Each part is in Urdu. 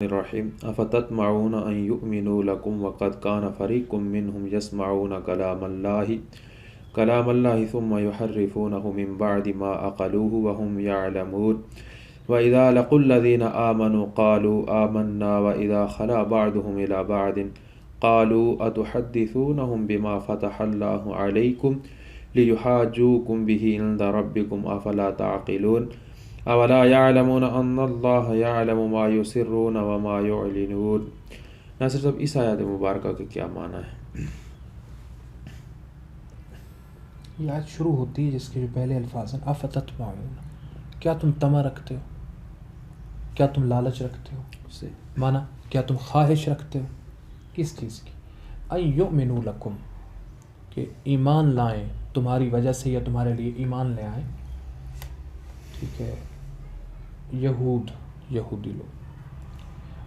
الرحیم افتطمعون ان یؤمنوا لکم وقد کان فریق منهم یسمعون کلام اللہ ثم یحرفونہ من بعد ما عقلوه وهم یعلمون وإذا لقوا الذین آمنوا قالوا آمنا وإذا خلا بعضهم إلى بعض قالوا أتحدثونهم بما فتح الله عليكم ليحاجوكم به عند ربكم أفلا تعقلون اولا یعلمون ان اللہ یعلم ما یسرون وما یعلنون۔ ناصر صاحب اس آیات مبارکہ کا کیا معنی ہے؟ یہ آیت شروع ہوتی ہے جس کے جو پہلے الفاظ ہیں افتطمعون، کیا تم طمع رکھتے ہو، کیا تم لالچ رکھتے ہو، معنی کیا تم خواہش رکھتے ہو کس چیز کی؟ ان یؤمنوا لکم، کہ ایمان لائیں تمہاری وجہ سے یا تمہارے لیے ایمان لے آئیں، ٹھیک ہے، یہودی لوگ۔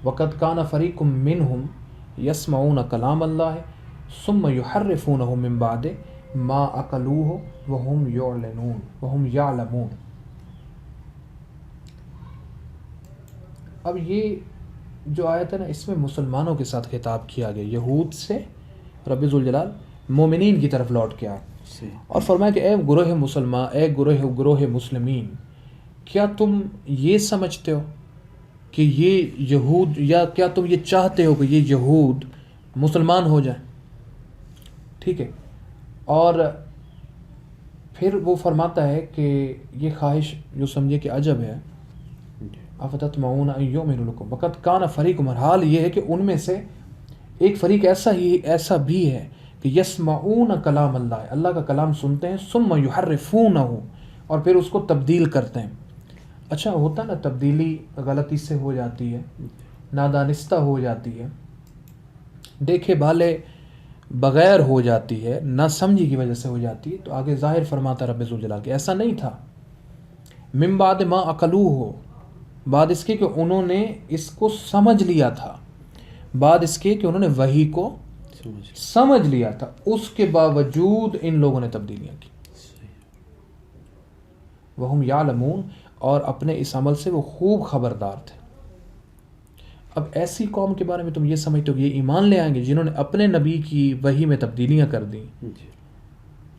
وقد کان فریق منہم یسمعون کلام اللہ ثم یحرفونہ من بعد ما عقلوہ وہم یعلمون۔ اب یہ جو آیت ہے نا، اس میں مسلمانوں کے ساتھ خطاب کیا گیا، یہود سے رب ذوالجلال مومنین کی طرف لوٹ کے آئے اور فرمایا کہ اے گروہ مسلمان، اے گروہ مسلمین، کیا تم یہ سمجھتے ہو کہ یہ یہود، یا کیا تم یہ چاہتے ہو کہ یہ یہود مسلمان ہو جائیں؟ ٹھیک ہے، اور پھر وہ فرماتا ہے کہ یہ خواہش جو سمجھے کہ عجب ہے، افتطمعون ان یؤمنوا لکم وقد کان فریق، حال یہ ہے کہ ان میں سے ایک فریق ایسا بھی ہے کہ یسمعون کلام اللہ، اللہ کا کلام سنتے ہیں، ثم یحرفونہ، اور پھر اس کو تبدیل کرتے ہیں۔ اچھا ہوتا نا، تبدیلی غلطی سے ہو جاتی ہے، نادانستہ ہو جاتی ہے، دیکھے بھالے بغیر ہو جاتی ہے، نہ سمجھی کی وجہ سے ہو جاتی ہے، تو آگے ظاہر فرماتا رب ذوالجلال کہ ایسا نہیں تھا۔ من بعد ما عقلوہ، بعد اس کے کہ انہوں نے اس کو سمجھ لیا تھا، بعد اس کے کہ انہوں نے وحی کو سمجھ لیا تھا، اس کے باوجود ان لوگوں نے تبدیلیاں کی۔ وہم یعلمون، اور اپنے اس عمل سے وہ خوب خبردار تھے۔ اب ایسی قوم کے بارے میں تم یہ سمجھتے ہو کہ یہ ایمان لے آئیں گے جنہوں نے اپنے نبی کی وحی میں تبدیلیاں کر دیں،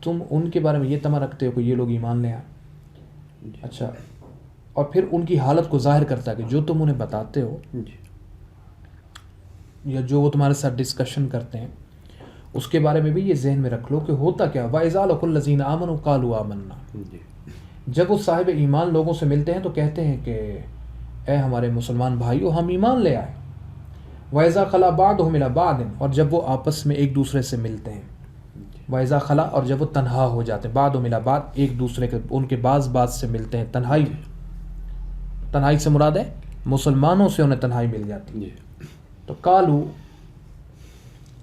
تم ان کے بارے میں یہ طمع رکھتے ہو کہ یہ لوگ ایمان لے آئیں؟ اچھا، اور پھر ان کی حالت کو ظاہر کرتا ہے کہ جو تم انہیں بتاتے ہو یا جو وہ تمہارے ساتھ ڈسکشن کرتے ہیں، اس کے بارے میں بھی یہ ذہن میں رکھ لو کہ ہوتا کیا۔ وَإِذَا لَقُوا الَّذِينَ آمَنُوا قَالُوا آمَنَّا، جب وہ صاحب ایمان لوگوں سے ملتے ہیں تو کہتے ہیں کہ اے ہمارے مسلمان بھائیو، ہم ایمان لے آئے۔ وَإِذَا خَلَا بَعْضُهُمْ إِلَىٰ بَعْضٍ، اور جب وہ آپس میں ایک دوسرے سے ملتے ہیں۔ وَإِذَا خَلَا، اور جب وہ تنہا ہو جاتے ہیں، بَعْضُهُمْ إِلَىٰ بَعْضٍ، ایک دوسرے کے ان کے بعض سے ملتے ہیں، تنہائی سے مراد ہے مسلمانوں سے انہیں تنہائی مل جاتی ہے، تو قالوا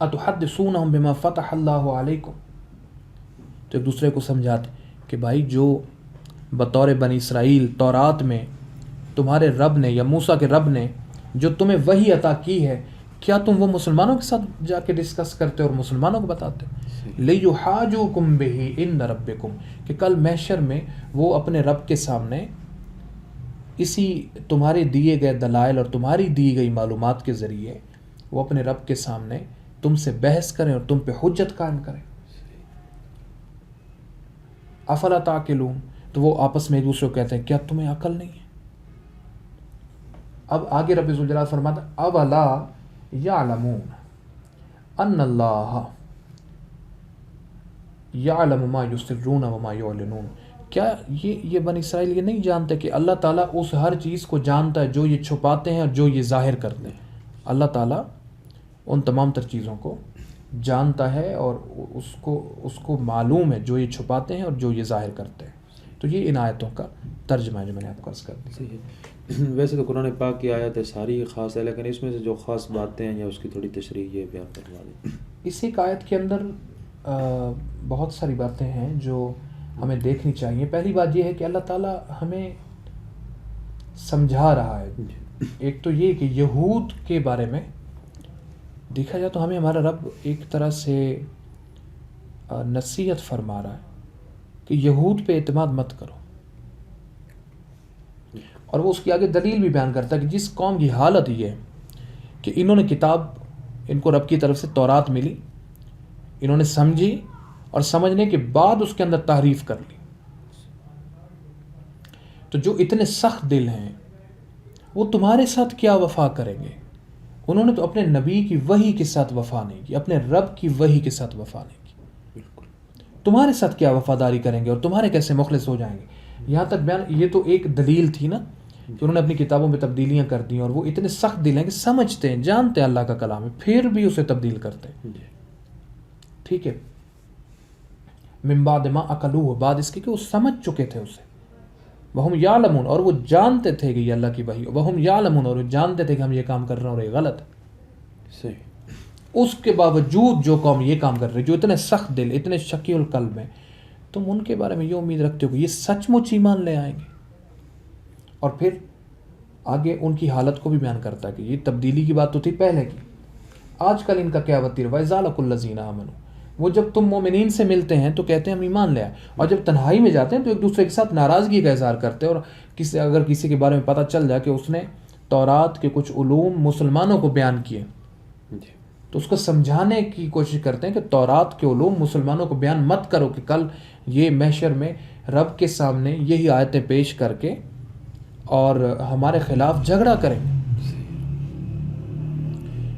اتحدثونہم بما فتح اللہ علیکم، تو ایک دوسرے کو سمجھاتے کہ بھائی جو بطور بنی اسرائیل تورات میں تمہارے رب نے یا موسیٰ کے رب نے جو تمہیں وحی عطا کی ہے، کیا تم وہ مسلمانوں کے ساتھ جا کے ڈسکس کرتے اور مسلمانوں کو بتاتے؟ لِيُحَاجُوكُمْ بِهِ عِنْدَ رَبِّكُمْ، کہ کل محشر میں وہ اپنے رب کے سامنے اسی تمہارے دیے گئے دلائل اور تمہاری دی گئی معلومات کے ذریعے وہ اپنے رب کے سامنے تم سے بحث کریں اور تم پہ حجت قائم کریں۔ افلا تعقلون، تو وہ آپس میں ایک دوسرے کو کہتے ہیں کیا تمہیں عقل نہیں ہے؟ اب آگے رب ذوالجلال فرماتا اولا یعلمون ان اللہ یعلم ما یسرون وما یعلنون، کیا یہ بنی اسرائیل یہ نہیں جانتے کہ اللہ تعالیٰ اس ہر چیز کو جانتا ہے جو یہ چھپاتے ہیں اور جو یہ ظاہر کرتے ہیں؟ اللہ تعالیٰ ان تمام تر چیزوں کو جانتا ہے اور اس کو معلوم ہے جو یہ چھپاتے ہیں اور جو یہ ظاہر کرتے ہیں۔ تو یہ ان آیتوں کا ترجمہ ہے جو میں نے آپ کو عرض کر دی۔ ویسے تو قرآن پاک کی آیت ہے ساری خاص ہے، لیکن اس میں سے جو خاص باتیں ہیں یا اس کی تھوڑی تشریح یہ بیان کروا دیں۔ اس ایک آیت کے اندر بہت ساری باتیں ہیں جو ہمیں دیکھنی چاہیے۔ پہلی بات یہ ہے کہ اللہ تعالیٰ ہمیں سمجھا رہا ہے۔ ایک تو یہ کہ یہود کے بارے میں دیکھا جائے تو ہمیں ہمارا رب ایک طرح سے نصیحت فرما رہا ہے کہ یہود پہ اعتماد مت کرو، اور وہ اس کی آگے دلیل بھی بیان کرتا ہے کہ جس قوم کی حالت یہ ہے کہ انہوں نے کتاب، ان کو رب کی طرف سے تورات ملی، انہوں نے سمجھی اور سمجھنے کے بعد اس کے اندر تحریف کر لی. تو جو اتنے سخت دل ہیں وہ تمہارے ساتھ کیا وفا کریں گے؟ انہوں نے تو اپنے نبی کی وحی کے ساتھ وفا نہیں کی، اپنے رب کی وحی کے ساتھ وفا نہیں کی. تمہارے ساتھ کیا وفاداری کریں گے اور تمہارے کیسے مخلص ہو جائیں گے؟ یہاں تک بیان، یہ تو ایک دلیل تھی نا کہ انہوں نے اپنی کتابوں میں تبدیلیاں کر دی، اور وہ اتنے سخت دل ہیں کہ سمجھتے ہیں، جانتے ہیں اللہ کا کلام ہے، پھر بھی اسے تبدیل کرتے ہیں. ٹھیک ہے. من بعد ما عقلوہ، بعد اس کے کہ وہ سمجھ چکے تھے اسے. وہم یعلمون، اور وہ جانتے تھے کہ یہ اللہ کی وحی. وہم یعلمون، اور وہ جانتے تھے کہ ہم یہ کام کر رہے ہیں اور یہ غلط ہے. صحیح. اس کے باوجود جو قوم یہ کام کر رہی، جو اتنے سخت دل، اتنے شکی القلب ہیں، تم ان کے بارے میں یہ امید رکھتے ہو کہ یہ سچ مچ ایمان لے آئیں گے؟ اور پھر آگے ان کی حالت کو بھی بیان کرتا ہے کہ یہ تبدیلی کی بات تو تھی پہلے کی، آج کل ان کا کیا وتیر. وَإِذَا لَقُوا الَّذِينَ آمَنُوا، وہ جب تم مومنین سے ملتے ہیں تو کہتے ہیں ہم ایمان لے آئے، اور جب تنہائی میں جاتے ہیں تو ایک دوسرے کے ساتھ ناراضگی کا اظہار کرتے ہیں. اور اگر کسی کے بارے میں پتہ چل جائے کہ اس نے تورات کے کچھ علوم مسلمانوں کو بیان کیے تو اس کو سمجھانے کی کوشش کرتے ہیں کہ تورات کے علوم مسلمانوں کو بیان مت کرو کہ کل یہ محشر میں رب کے سامنے یہی آیتیں پیش کر کے اور ہمارے خلاف جھگڑا کریں.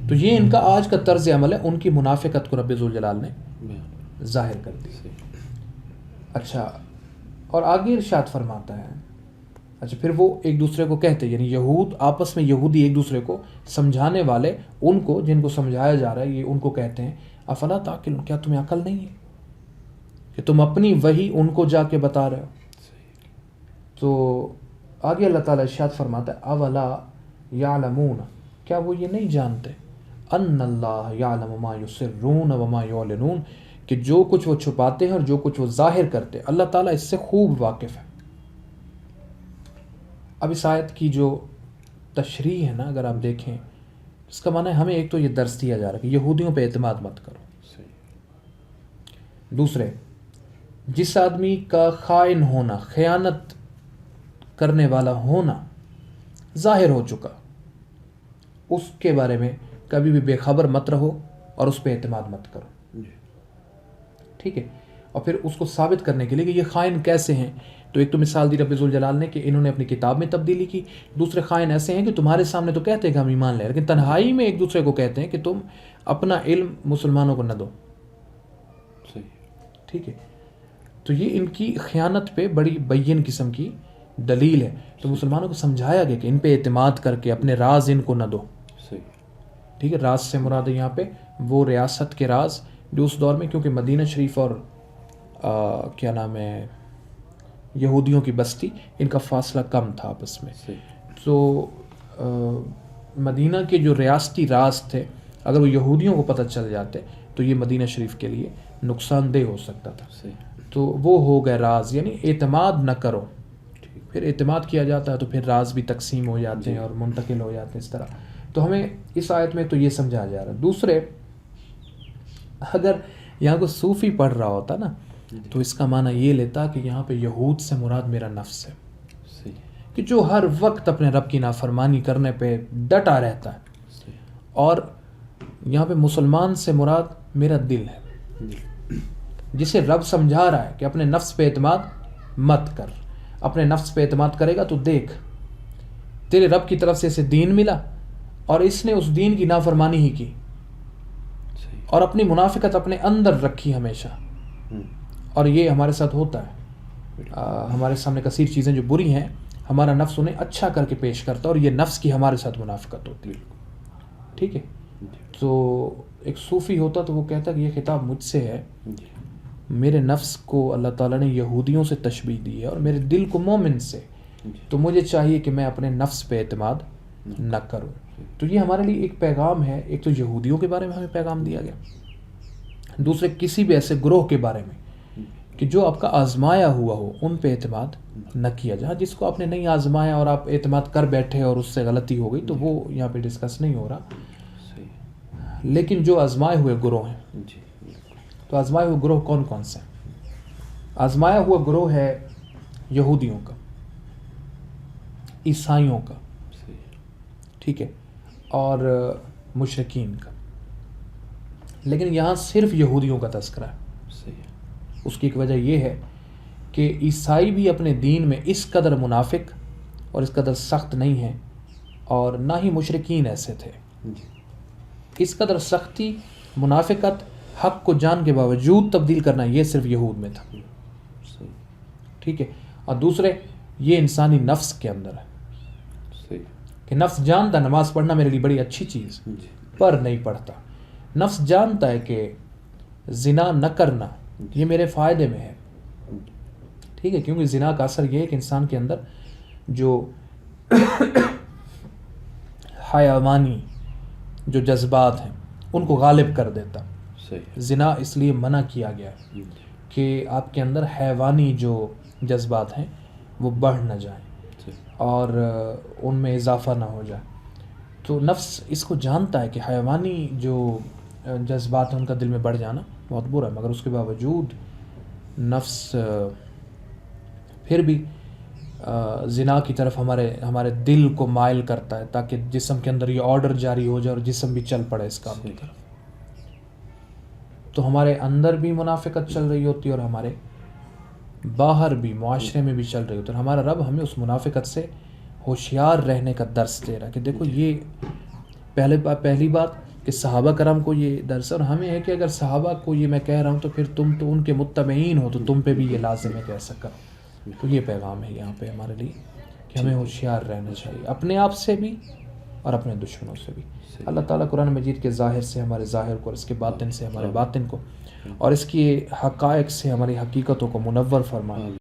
تو یہ ان کا آج کا طرز عمل ہے. ان کی منافقت کو رب ذوالجلال نے ظاہر کر دی. اچھا، اور آگے ارشاد فرماتا ہے، اچھا پھر وہ ایک دوسرے کو کہتے، یعنی یہود آپس میں، یہودی ایک دوسرے کو سمجھانے والے، ان کو جن کو سمجھایا جا رہا ہے، یہ ان کو کہتے ہیں افلا تعقلون، کیا تمہیں عقل نہیں ہے کہ تم اپنی وحی ان کو جا کے بتا رہے ہو؟ تو آگے اللہ تعالیٰ ارشاد فرماتا ہے اولا یعلمون، کیا وہ یہ نہیں جانتے ان اللہ یعلم ما یسرون وما یعلنون، کہ جو کچھ وہ چھپاتے ہیں اور جو کچھ وہ ظاہر کرتے ہیں اللہ تعالیٰ اس سے خوب واقف ہے. اب اس آیت کی جو تشریح ہے نا، اگر آپ دیکھیں اس کا معنی ہے ہمیں ایک تو یہ درس دیا جا رہا ہے کہ یہودیوں پہ اعتماد مت کرو. دوسرے، جس آدمی کا خائن ہونا، خیانت کرنے والا ہونا ظاہر ہو چکا، اس کے بارے میں کبھی بھی بے خبر مت رہو اور اس پہ اعتماد مت کرو. ٹھیک ہے. اور پھر اس کو ثابت کرنے کے لیے کہ یہ خائن کیسے ہیں، تو ایک تو مثال دی رب ذوالجلال نے کہ انہوں نے اپنی کتاب میں تبدیلی کی. دوسرے خائن ایسے ہیں کہ تمہارے سامنے تو کہتے ہیں کہ ہم ایمان لے، لیکن تنہائی میں ایک دوسرے کو کہتے ہیں کہ تم اپنا علم مسلمانوں کو نہ دو. ٹھیک ہے. تو یہ ان کی خیانت پہ بڑی بین قسم کی دلیل ہے. تو مسلمانوں کو سمجھایا گیا کہ ان پہ اعتماد کر کے اپنے راز ان کو نہ دو. ٹھیک ہے. راز سے مراد ہے یہاں پہ وہ ریاست کے راز جو اس دور میں، کیونکہ مدینہ شریف اور کیا نام ہے یہودیوں کی بستی، ان کا فاصلہ کم تھا آپس میں. تو مدینہ کے جو ریاستی راز تھے اگر وہ یہودیوں کو پتہ چل جاتے تو یہ مدینہ شریف کے لیے نقصان دہ ہو سکتا تھا. تو وہ ہو گئے راز، یعنی اعتماد نہ کرو. پھر اعتماد کیا جاتا ہے تو پھر راز بھی تقسیم ہو جاتے ہیں اور منتقل ہو جاتے ہیں اس طرح. تو ہمیں اس آیت میں تو یہ سمجھا جا رہا ہے. دوسرے، اگر یہاں کو صوفی پڑھ رہا ہوتا نا تو اس کا معنی یہ لیتا کہ یہاں پہ یہود سے مراد میرا نفس ہے، کہ جو ہر وقت اپنے رب کی نافرمانی کرنے پہ ڈٹا رہتا ہے. اور یہاں پہ مسلمان سے مراد میرا دل ہے، جسے رب سمجھا رہا ہے کہ اپنے نفس پہ اعتماد مت کر. اپنے نفس پہ اعتماد کرے گا تو دیکھ تیرے رب کی طرف سے اسے دین ملا اور اس نے اس دین کی نافرمانی ہی کی اور اپنی منافقت اپنے اندر رکھی ہمیشہ. اور یہ ہمارے ساتھ ہوتا ہے. ہمارے سامنے کثیر چیزیں جو بری ہیں ہمارا نفس انہیں اچھا کر کے پیش کرتا ہے اور یہ نفس کی ہمارے ساتھ منافقت ہوتی ہے. ٹھیک ہے. تو ایک صوفی ہوتا تو وہ کہتا کہ یہ خطاب مجھ سے ہے، میرے نفس کو اللہ تعالیٰ نے یہودیوں سے تشبیہ دی ہے اور میرے دل کو مومن سے، تو مجھے چاہیے کہ میں اپنے نفس پہ اعتماد نہ کروں. تو یہ ہمارے لیے ایک پیغام ہے. ایک تو یہودیوں کے بارے میں ہمیں پیغام دیا گیا، دوسرے کسی بھی ایسے گروہ کے بارے میں کہ جو آپ کا آزمایا ہوا ہو ان پہ اعتماد نہ کیا جائے. جس کو آپ نے نہیں آزمایا اور آپ اعتماد کر بیٹھے اور اس سے غلطی ہو گئی تو وہ یہاں پہ ڈسکس نہیں ہو رہا. لیکن جو آزمائے ہوئے گروہ ہیں، تو آزمائے ہوئے گروہ کون کون سے ہیں؟ آزمایا ہوا گروہ ہے یہودیوں کا، عیسائیوں کا. ٹھیک ہے. اور مشرکین کا، لیکن یہاں صرف یہودیوں کا تذکرہ ہے۔ اس کی ایک وجہ یہ ہے کہ عیسائی بھی اپنے دین میں اس قدر منافق اور اس قدر سخت نہیں ہیں، اور نہ ہی مشرکین ایسے تھے۔ اس قدر سختی، منافقت، حق کو جان کے باوجود تبدیل کرنا، یہ صرف یہود میں تھا۔ ٹھیک ہے، اور دوسرے یہ انسانی نفس کے اندر ہے کہ نفس جانتا نماز پڑھنا میرے لیے بڑی اچھی چیز، پر نہیں پڑھتا۔ نفس جانتا ہے کہ زنا نہ کرنا یہ میرے فائدے میں ہے، ٹھیک ہے، کیونکہ زنا کا اثر یہ ہے کہ انسان کے اندر جو حیوانی جو جذبات ہیں ان کو غالب کر دیتا۔ زنا اس لیے منع کیا گیا کہ آپ کے اندر حیوانی جو جذبات ہیں وہ بڑھ نہ جائیں اور ان میں اضافہ نہ ہو جائے۔ تو نفس اس کو جانتا ہے کہ حیوانی جو جذبات ہیں ان کا دل میں بڑھ جانا بہت برا ہے، مگر اس کے باوجود نفس پھر بھی زنا کی طرف ہمارے دل کو مائل کرتا ہے تاکہ جسم کے اندر یہ آرڈر جاری ہو جائے اور جسم بھی چل پڑے اس کام کی طرف۔ تو ہمارے اندر بھی منافقت چل رہی ہوتی ہے اور ہمارے باہر بھی، معاشرے میں بھی چل رہی ہوتی ہے۔ ہمارا رب ہمیں اس منافقت سے ہوشیار رہنے کا درس دے رہا ہے کہ دیکھو یہ پہلی بات کہ صحابہ کرام کو یہ درس ہے، اور ہمیں ہے کہ اگر صحابہ کو یہ میں کہہ رہا ہوں تو پھر تم تو ان کے متبعین ہو، تو تم پہ بھی یہ لازم ہے کہہ سکا۔ تو یہ پیغام ہے یہاں پہ ہمارے لیے کہ ہمیں ہوشیار رہنا چاہیے، اپنے آپ سے بھی اور اپنے دشمنوں سے بھی۔ اللہ تعالیٰ قرآن مجید کے ظاہر سے ہمارے ظاہر کو، اور اس کے باطن سے ہمارے باطن کو، اور اس کی حقائق سے ہماری حقیقتوں کو منور فرمائے۔